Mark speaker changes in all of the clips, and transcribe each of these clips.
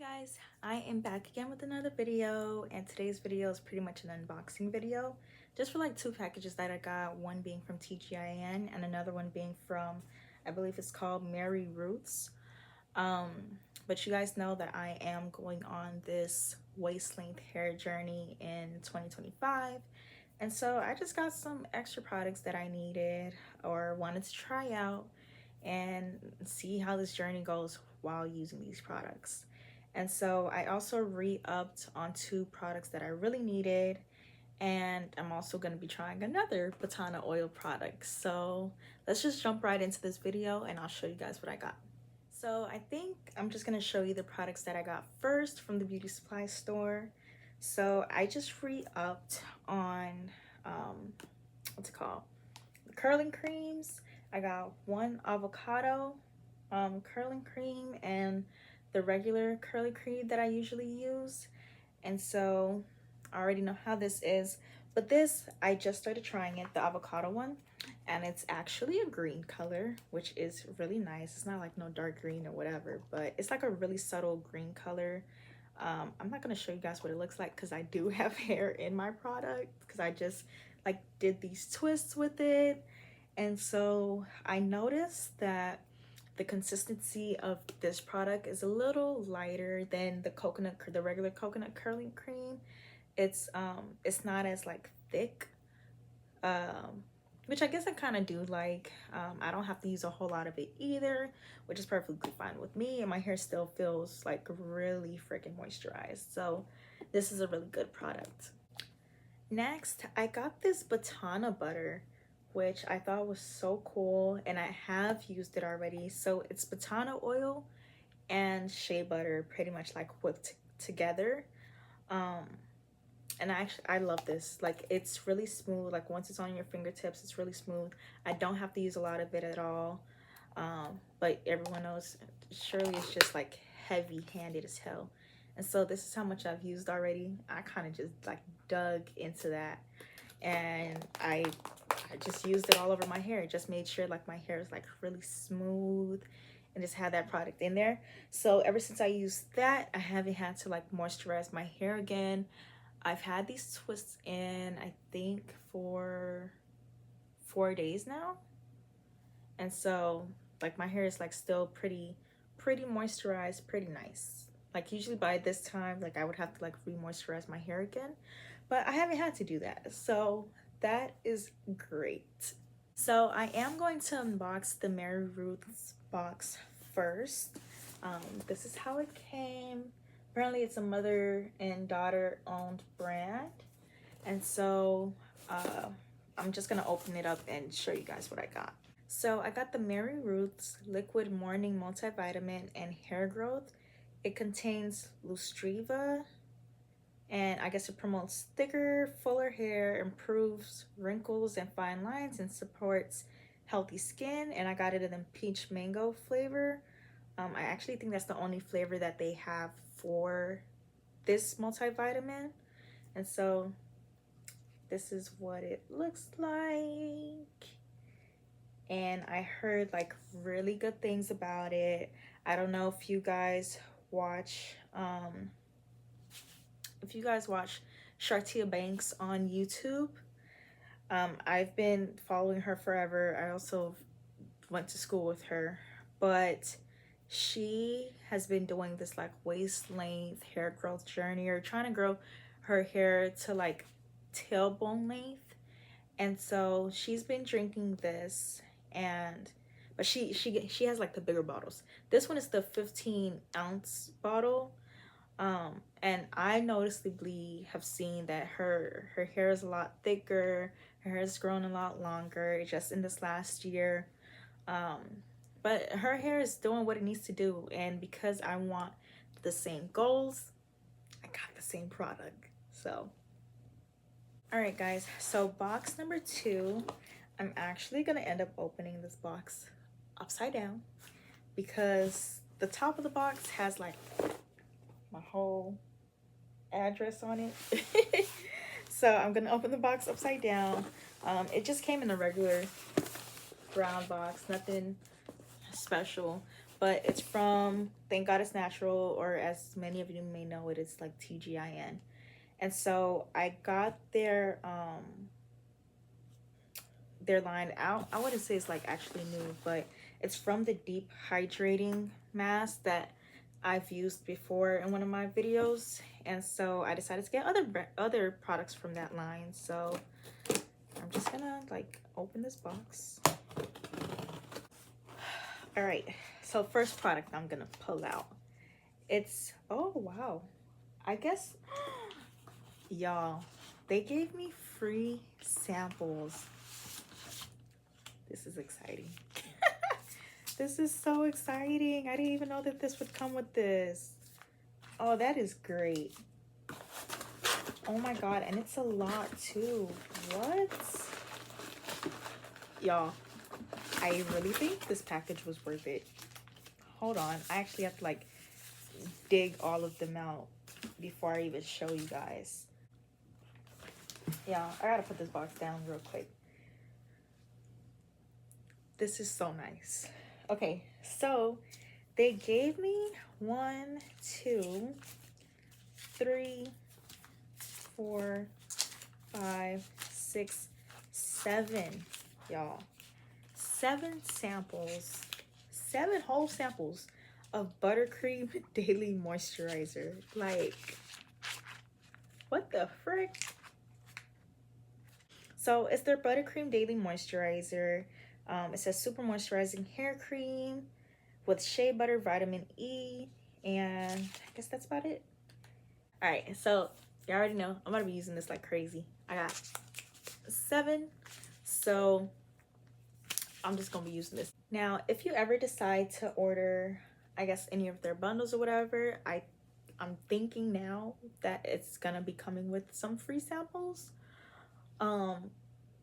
Speaker 1: Guys, I am back again with another video, and today's video is pretty much an unboxing video just for like two packages that I got, one being from TGIN and another one being from, I believe it's called MaryRuth's. But you guys know that I am going on this waist length hair journey in 2025, and so I just got some extra products that I needed or wanted to try out and see how this journey goes while using these products. And so I also re-upped on two products that I really needed, and I'm also going to be trying another Batana oil product. So let's just jump right into this video and I'll show you guys what I got. So I think I'm just going to show you the products that I got first from the beauty supply store. So I just re-upped on what's it called, the curling creams. I got one avocado curling cream and the regular curly cream that I usually use. And so I already know how this is, but this, I just started trying it, the avocado one, and it's actually a green color, which is really nice. It's not like no dark green or whatever, but it's like a really subtle green color. I'm not gonna show you guys what it looks like because I do have hair in my product, because I just like did these twists with it. And so I noticed that the consistency of this product is a little lighter than the regular coconut curling cream. It's not as like thick, which I guess I kind of do like. I don't have to use a whole lot of it either, which is perfectly fine with me, and my hair still feels like really freaking moisturized. So this is a really good product. Next, I got this Batana butter, which I thought was so cool, and I have used it already. So it's Batana oil and shea butter pretty much like whipped together. And I love this. Like, it's really smooth. Like, once it's on your fingertips, it's really smooth. I don't have to use a lot of it at all. But everyone knows Shirley is just like heavy-handed as hell. And so this is how much I've used already. I kind of just like dug into that, and I just used it all over my hair. It just made sure like my hair is like really smooth and just had that product in there. So ever since I used that, I haven't had to like moisturize my hair again. I've had these twists in, I think, for 4 days now. And so like my hair is like still pretty moisturized, pretty nice. Like usually by this time, like I would have to like re-moisturize my hair again, but I haven't had to do that. So that is great. So I am going to unbox the MaryRuth's box first. This is how it came. Apparently it's a mother and daughter owned brand. And so I'm just gonna open it up and show you guys what I got. So I got the MaryRuth's Liquid Morning Multivitamin and Hair Growth. It contains Lustriva, and I guess it promotes thicker, fuller hair, improves wrinkles and fine lines, and supports healthy skin. And I got it in the peach mango flavor. I actually think that's the only flavor that they have for this multivitamin. And so this is what it looks like. And I heard like really good things about it. I don't know if you guys watch Shartia Banks on YouTube. I've been following her forever. I also went to school with her, but she has been doing this like waist length hair growth journey, or trying to grow her hair to like tailbone length. And so she's been drinking this, but she has like the bigger bottles. This one is the 15-ounce bottle. And I noticeably have seen that her hair is a lot thicker, her hair has grown a lot longer just in this last year. But her hair is doing what it needs to do, and because I want the same goals, I got the same product. So all right guys, so box number 2, I'm actually gonna end up opening this box upside down because the top of the box has like my whole address on it. So I'm gonna open the box upside down. It just came in a regular brown box, nothing special, but it's from Thank God It's Natural, or as many of you may know it, it's like TGIN. And so I got their line out. I wouldn't say it's like actually new, but it's from the deep hydrating mask that I've used before in one of my videos. And so I decided to get other products from that line. So I'm just gonna like open this box. All right, so first product I'm gonna pull out, it's, oh wow, I guess y'all, they gave me free samples. This is exciting. This is so exciting. I didn't even know that this would come with this. Oh, that is great. Oh my god, and it's a lot too. What? Y'all, I really think this package was worth it. Hold on, I actually have to like dig all of them out before I even show you guys. Yeah, I gotta put this box down real quick. This is so nice. Okay, so they gave me 1, 2, 3, 4, 5, 6, 7, y'all. 7 samples, 7 whole samples of buttercream daily moisturizer. Like, what the frick? So it's their buttercream daily moisturizer. It says super moisturizing hair cream with shea butter, vitamin E, and I guess that's about it. All right, so you already know I'm gonna be using this like crazy. I got 7, so I'm just gonna be using this. Now, if you ever decide to order, I guess, any of their bundles or whatever, I'm thinking now that it's gonna be coming with some free samples.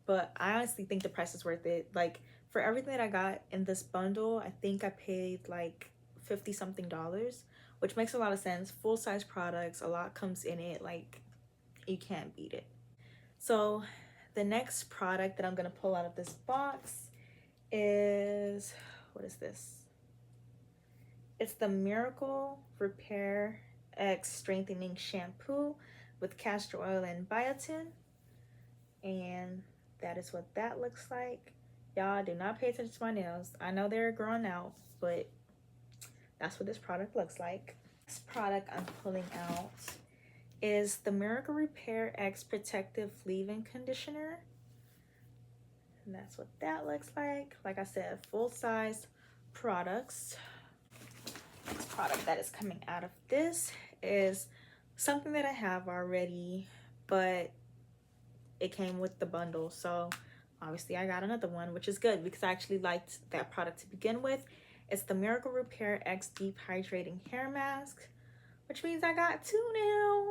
Speaker 1: But I honestly think the price is worth it. Like, for everything that I got in this bundle, I think I paid like 50 something dollars, which makes a lot of sense. Full size products, a lot comes in it, like you can't beat it. So the next product that I'm gonna pull out of this box is, what is this? It's the Miracle Repair X Strengthening Shampoo with castor oil and biotin. And that is what that looks like. Y'all, do not pay attention to my nails. I know they're growing out, but that's what this product looks like. This product I'm pulling out is the Miracle Repair X Protective Leave-In Conditioner. And that's what that looks like. Like I said, full-size products. Next product that is coming out of this is something that I have already, but it came with the bundle, so obviously I got another one, which is good because I actually liked that product to begin with. It's the Miracle Repair X Deep Hydrating Hair Mask, which means I got 2 now.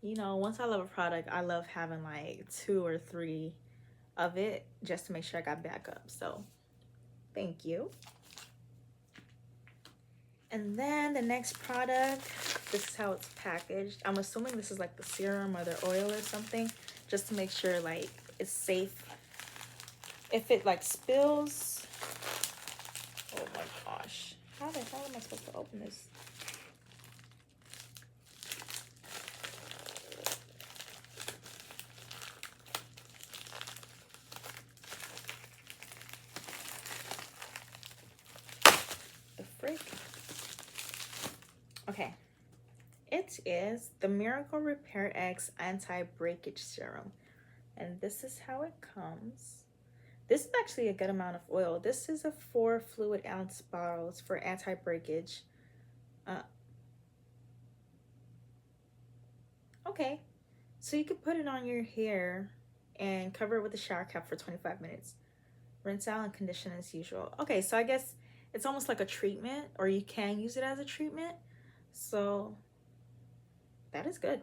Speaker 1: You know, once I love a product, I love having like 2 or 3 of it just to make sure I got backup. So thank you. And then the next product, this is how it's packaged. I'm assuming this is like the serum or the oil or something, just to make sure like it's safe. If it like spills, oh my gosh, how the hell am I supposed to open this? The frick? Okay, it is the Miracle Repair X Anti-Breakage Serum, and this is how it comes. This is actually a good amount of oil. This is a 4 fluid ounce bottles for anti-breakage. Okay, so you can put it on your hair and cover it with a shower cap for 25 minutes. Rinse out and condition as usual. Okay, so I guess it's almost like a treatment, or you can use it as a treatment. So that is good.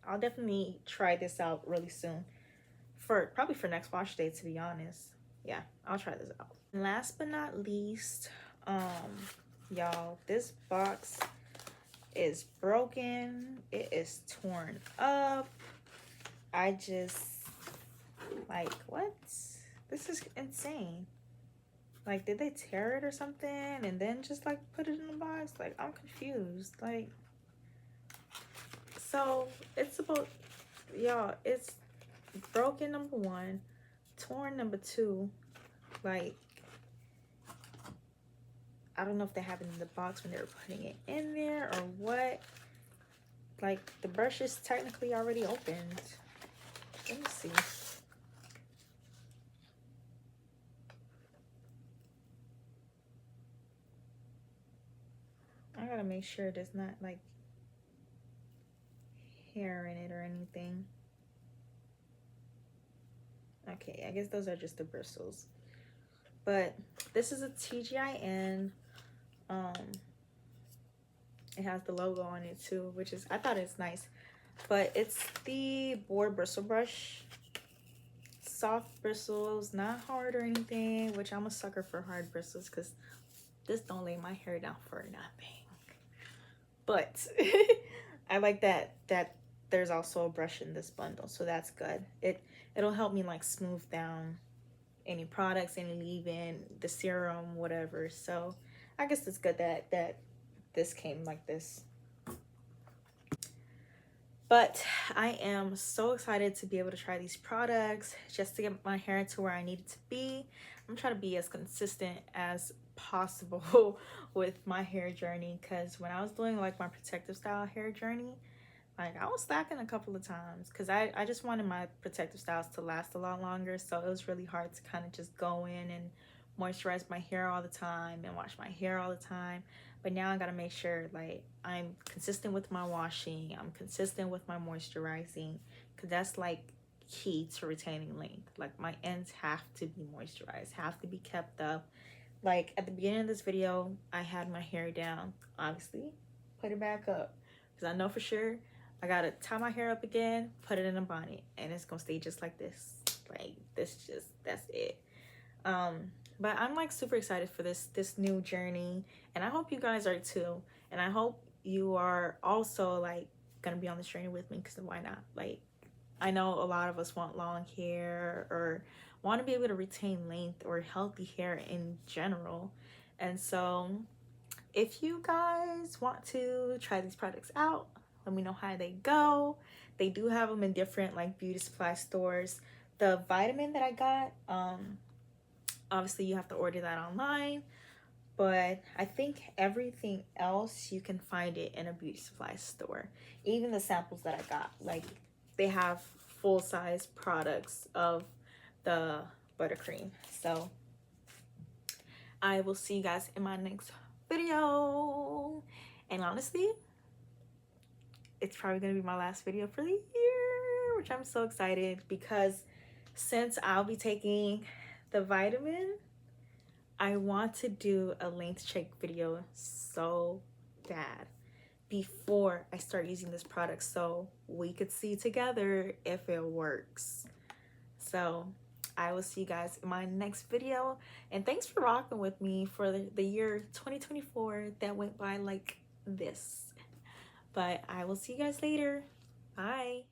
Speaker 1: I'll definitely try this out really soon. Probably for next wash day, to be honest. Yeah, I'll try this out. And last but not least, y'all, this box is broken. It is torn up. I just, like, what? This is insane. Like, did they tear it or something and then just like put it in the box? Like, I'm confused. Like, so it's about, y'all, it's broken, number one, torn, number two. Like, I don't know if they have it in the box when they were putting it in there or what. Like, the brush is technically already opened. Let me see. I gotta make sure there's not like hair in it or anything. Okay, I guess those are just the bristles. But this is a TGIN. It has the logo on it too, which is, I thought it's nice. But it's the board bristle brush. Soft bristles, not hard or anything, which I'm a sucker for hard bristles because this don't lay my hair down for nothing. But I like that there's also a brush in this bundle, so that's good. It'll help me like smooth down any products, any leave-in, the serum, whatever. So I guess it's good that this came like this. But I am so excited to be able to try these products just to get my hair to where I need it to be. I'm trying to be as consistent as possible with my hair journey, because when I was doing like my protective style hair journey, like I was slacking a couple of times because I just wanted my protective styles to last a lot longer. So it was really hard to kind of just go in and moisturize my hair all the time and wash my hair all the time. But now I gotta make sure like I'm consistent with my washing, I'm consistent with my moisturizing, because that's like key to retaining length. Like my ends have to be moisturized, have to be kept up. Like at the beginning of this video, I had my hair down, obviously, put it back up, because I know for sure I gotta tie my hair up again, put it in a bonnet, and it's gonna stay just like this. Like this, just that's it. But I'm like super excited for this new journey, and I hope you guys are too. And I hope you are also like gonna be on this journey with me, because why not? Like, I know a lot of us want long hair or want to be able to retain length or healthy hair in general. And so if you guys want to try these products out, let me know how they go. They do have them in different like beauty supply stores. The vitamin that I got, obviously you have to order that online, but I think everything else you can find it in a beauty supply store. Even the samples that I got, like they have full-size products of the buttercream. So I will see you guys in my next video. And honestly, it's probably gonna be my last video for the year, which I'm so excited, because since I'll be taking the vitamin, I want to do a length check video so bad before I start using this product, so we could see together if it works. So I will see you guys in my next video, and thanks for rocking with me for the year 2024 that went by like this. But I will see you guys later. Bye.